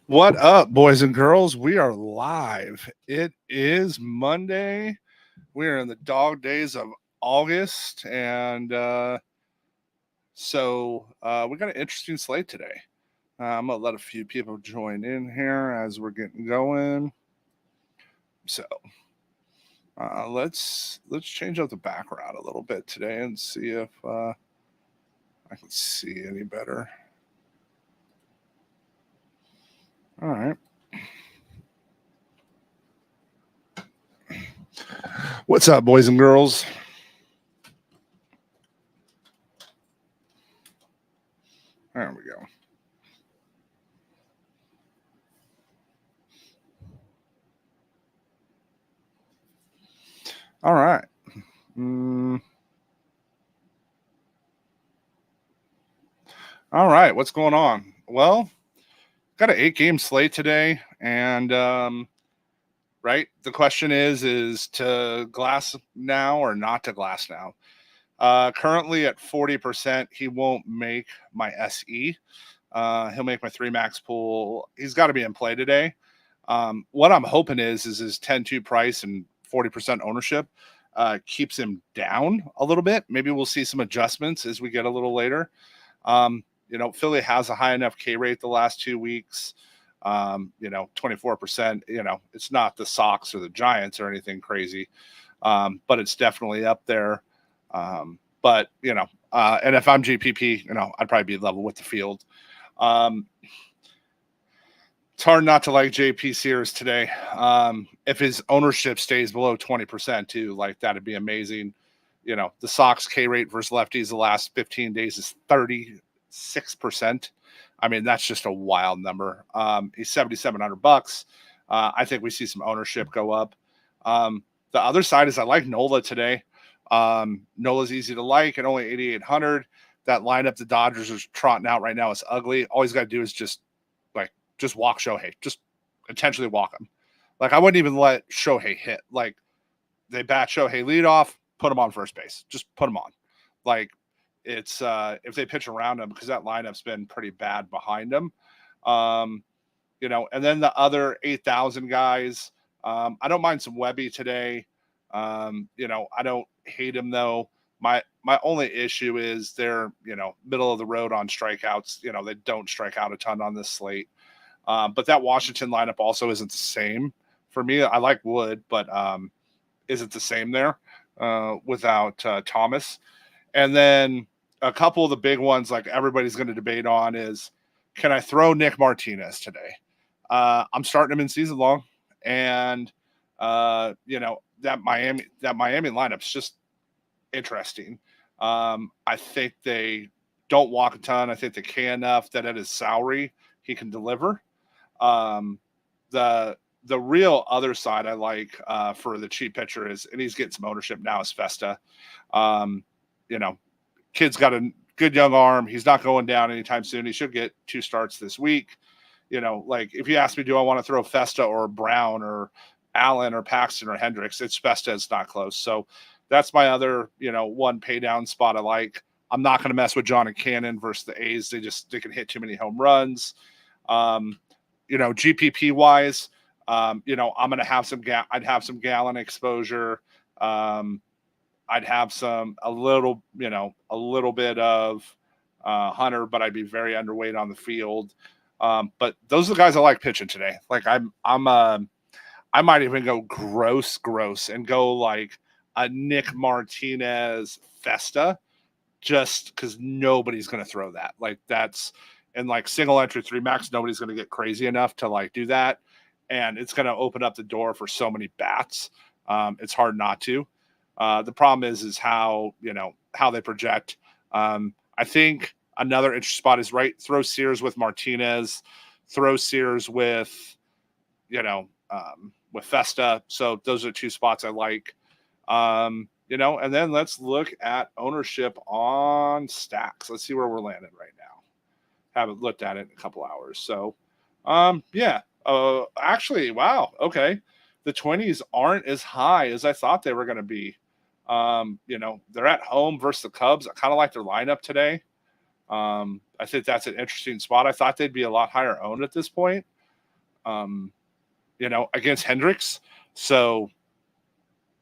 What up, boys and girls? We are live. It is Monday. We are in the dog days of August, and we got an interesting slate today. I'm gonna let a few people join in here as we're getting going. So let's change up the background a little bit today and see if I can see any better. All right. What's up, boys and girls? There we go. All right. All right. What's going on? Well, got an 8-game slate today, and right. The question is to glass now or not to glass now? Currently at 40%, he won't make my SE. He'll make my 3 max pool. He's got to be in play today. What I'm hoping is his 10-2 price and 40% ownership keeps him down a little bit. Maybe we'll see some adjustments as we get a little later. Philly has a high enough K rate the last 2 weeks. 24%. It's not the Sox or the Giants or anything crazy, but it's definitely up there. And if I'm GPP, I'd probably be level with the field. It's hard not to like JP Sears today. If his ownership stays below 20% too, like that'd be amazing. The Sox K rate versus lefties the last 15 days is 36%. I mean, that's just a wild number. He's $7,700. I think we see some ownership go up. The other side is I like Nola today. Nola's easy to like at only 8,800. That lineup the Dodgers are trotting out right now is ugly. All he's got to do is just walk Shohei. Just intentionally walk him. Like, I wouldn't even let Shohei hit. Like, they bat Shohei leadoff, put him on first base. Just put him on. Like, it's if they pitch around him, because that lineup's been pretty bad behind him. And then the other 8,000 guys, I don't mind some Webby today. I don't hate him though. My only issue is they're middle of the road on strikeouts. They don't strike out a ton on this slate. But that Washington lineup also isn't the same for me. I like Wood, but isn't the same there without Thomas. And then a couple of the big ones, like everybody's going to debate on, is can I throw Nick Martinez today? I'm starting him in season long, and that Miami lineup's just interesting. I think they don't walk a ton. I think they can enough that at his salary he can deliver. The real other side I like for the cheap pitcher is, and he's getting some ownership now, is Festa. Kid's got a good young arm. He's not going down anytime soon. He should get 2 starts this week. Like if you ask me, do I want to throw Festa or Brown or Allen or Paxton or Hendricks? It's Festa. It's not close. So that's my other, one pay down spot I like. I'm not going to mess with John and Cannon versus the A's. They can hit too many home runs. GPP wise, I'm going to have I'd have some Gallon exposure. I'd have a little bit of Hunter, but I'd be very underweight on the field. But those are the guys I like pitching today. Like I might even go gross and go like a Nick Martinez Festa, just because nobody's going to throw that. Like that's, and like single entry 3 max, nobody's going to get crazy enough to like do that. And it's going to open up the door for so many bats. It's hard not to. The problem is how they project. I think another interesting spot is throw Sears with Martinez, throw Sears with Festa. So those are 2 spots I like. And then let's look at ownership on stacks. Let's see where we're landing right now. Haven't looked at it in a couple hours. So, actually, wow. Okay. The 20s aren't as high as I thought they were going to be. They're at home versus the Cubs. I kind of like their lineup today. I think that's an interesting spot. I thought they'd be a lot higher owned at this point. against Hendricks. So,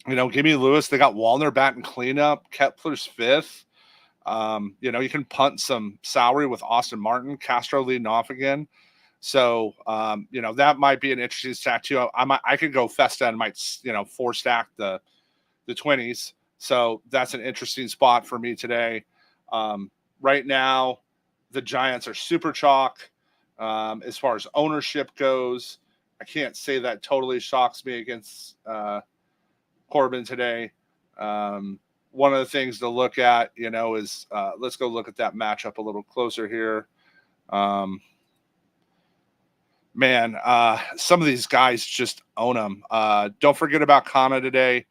give me Lewis. They got Wallner batting cleanup. Kepler's fifth. You can punt some salary with Austin Martin. Castro leading off again. So, that might be an interesting stack too. I could go Festa and might, four stack the 20s. So that's an interesting spot for me today. Right now, the Giants are super chalk. As far as ownership goes, I can't say that totally shocks me against Corbin today. One of the things to look at, is let's go look at that matchup a little closer here. Some of these guys just own them. Don't forget about Kana today.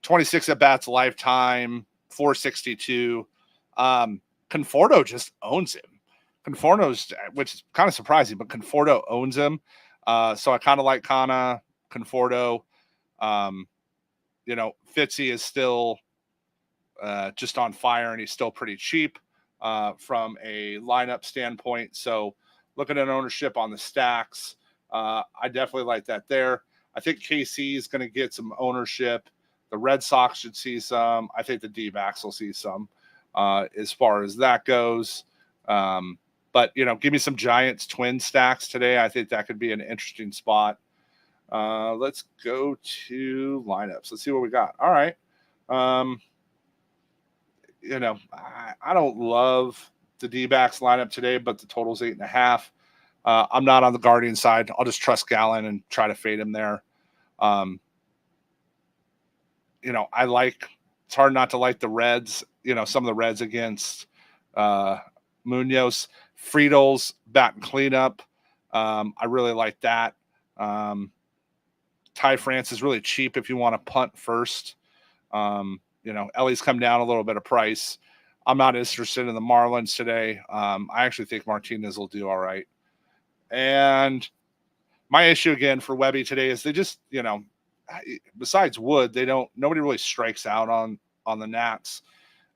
26 at bats lifetime, 462. Conforto just owns him. Conforto's, which is kind of surprising, but Conforto owns him. So I kind of like Kana, Conforto. Fitzy is still just on fire, and he's still pretty cheap from a lineup standpoint. So looking at ownership on the stacks, I definitely like that there. I think KC is going to get some ownership. The Red Sox should see some. I think the D-backs will see some as far as that goes. But, give me some Giants twin stacks today. I think that could be an interesting spot. Let's go to lineups. Let's see what we got. All right. I don't love the D-backs lineup today, but the total's 8.5. I'm not on the Guardian side. I'll just trust Gallen and try to fade him there. It's hard not to like the Reds, some of the Reds against Munoz. Friedel's batting cleanup. I really like that. Ty France is really cheap if you want to punt first. Ellie's come down a little bit of price. I'm not interested in the Marlins today. I actually think Martinez will do all right. And my issue again for Webby today is they just, besides Wood, nobody really strikes out on the Nats.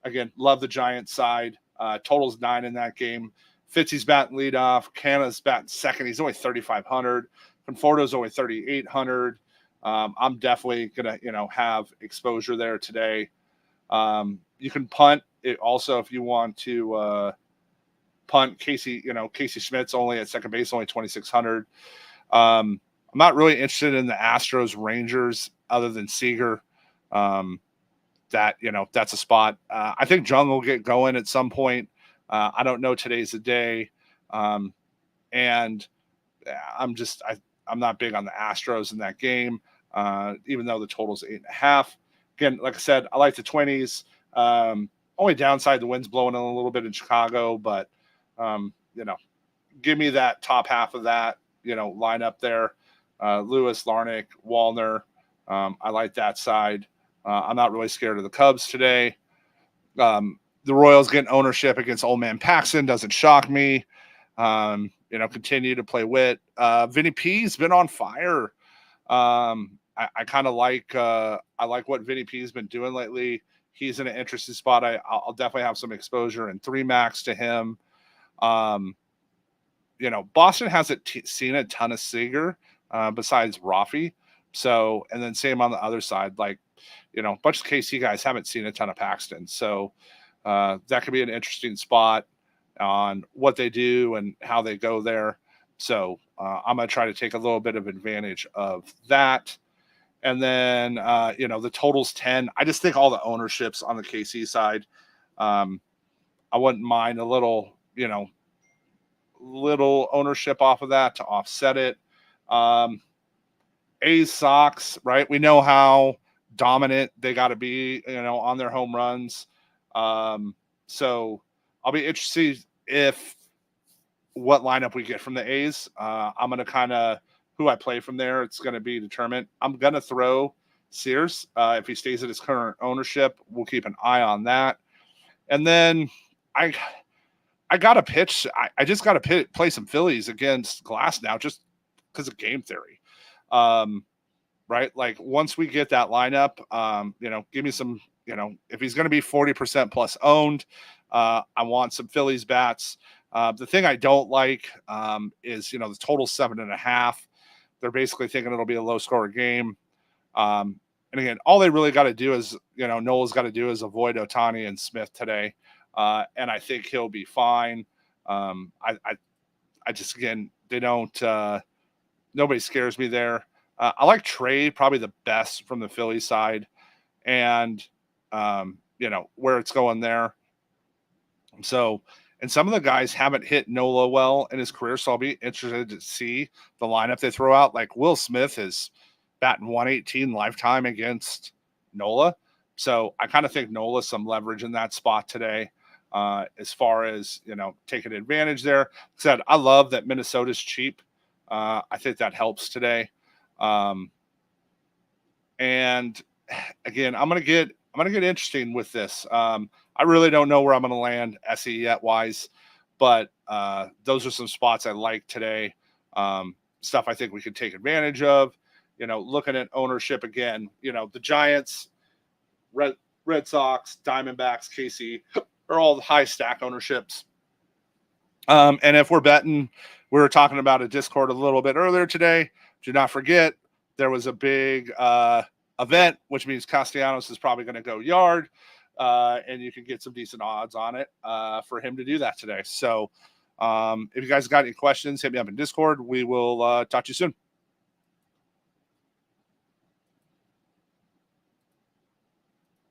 Again, love the Giants side. Total's 9 in that game. Fitzy's batting leadoff. Canna's batting second. He's only 3,500. Conforto's only 3,800. I'm definitely gonna, have exposure there today. You can punt it also if you want to punt. Casey Schmidt's only at second base, only 2,600. I'm not really interested in the Astros Rangers other than Seager. That's a spot. I think Jung will get going at some point. I don't know today's the day. And I'm not big on the Astros in that game, even though the total's 8.5. Again, like I said, I like the 20s. Only downside, the wind's blowing in a little bit in Chicago, but give me that top half of that, line up there. Lewis, Larnick, Wallner. I like that side. I'm not really scared of the Cubs today. The Royals getting ownership against old man Paxton doesn't shock me. Continue to play Witt. Vinny P's been on fire. I kind of like I like what Vinny P's been doing lately. He's in an interesting spot. I'll definitely have some exposure and 3 max to him. Boston hasn't seen a ton of Seager besides Rafi. So, and then same on the other side, a bunch of KC guys haven't seen a ton of Paxton. So that could be an interesting spot on what they do and how they go there. So I'm going to try to take a little bit of advantage of that. And then, the total's 10. I just think all the ownerships on the KC side, I wouldn't mind a little ownership off of that to offset it. A's Sox, right? We know how dominant they got to be, on their home runs. So I'll be interested what lineup we get from the A's. I'm going to kind of who I play from there. It's going to be determined. I'm going to throw Sears. If he stays at his current ownership, we'll keep an eye on that. And then I got to pitch. I just got to play some Phillies against Glass now just because of game theory. Right? Like once we get that lineup, give me some, if he's going to be 40% plus owned, I want some Phillies bats. The thing I don't like is, the total 7.5. They're basically thinking it'll be a low score game. And again, all they really got to do is, Nola's got to do is avoid Ohtani and Smith today. And I think he'll be fine. I just, again, they don't, nobody scares me there. I like Trey probably the best from the Philly side, and where it's going there. So, and some of the guys haven't hit Nola well in his career, so I'll be interested to see the lineup they throw out. Like Will Smith is batting 118 lifetime against Nola, so I kind of think Nola's some leverage in that spot today. As far as taking advantage there. Like I said, I love that Minnesota's cheap. I think that helps today. And again, I'm gonna get interesting with this. I really don't know where I'm gonna land SE yet wise, but those are some spots I like today. Stuff I think we could take advantage of. Looking at ownership again. The Giants, Red Sox, Diamondbacks, KC are all the high stack ownerships. And if we're betting, we were talking about a Discord a little bit earlier today. Do not forget there was a big event, which means Castellanos is probably going to go yard, and you can get some decent odds on it for him to do that today. So if you guys got any questions, hit me up in Discord. We will talk to you soon.